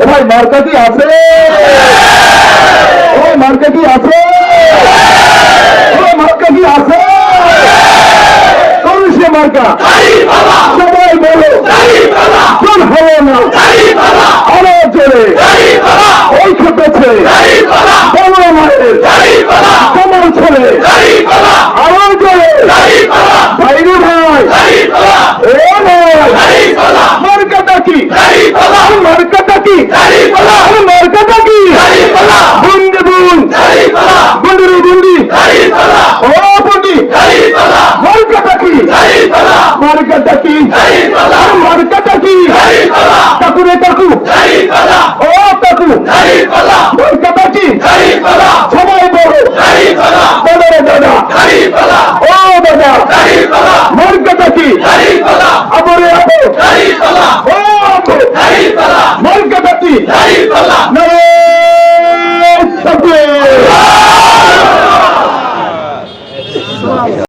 ভাই মার্কা কি আছে? ওই মার্কা কি আছে? ওই মার্কা কি আছে? সে মার্কা সবাই বলো কোন হলো না আরো জোরে ওই খেপেছে বলো মায়ের কমল ছেলে আরো জোরে বাইরে ভাই ও ভাই মার্কাটা কি? মার্কাটা কি? মার্কাটা কি? বন্দি বোন বন্দিরে বন্দি ও বন্দি মার্কাটা কি? মার্কাটা কি? মার্কাটা কি? কাকু রে কাকু ও কাকু মার্কাটা কি? সবাই বলো বলো রে দাদা ও দাদা মার্কাটা কি? আবরে আবো ও আবো মার্কাটা কি? নারে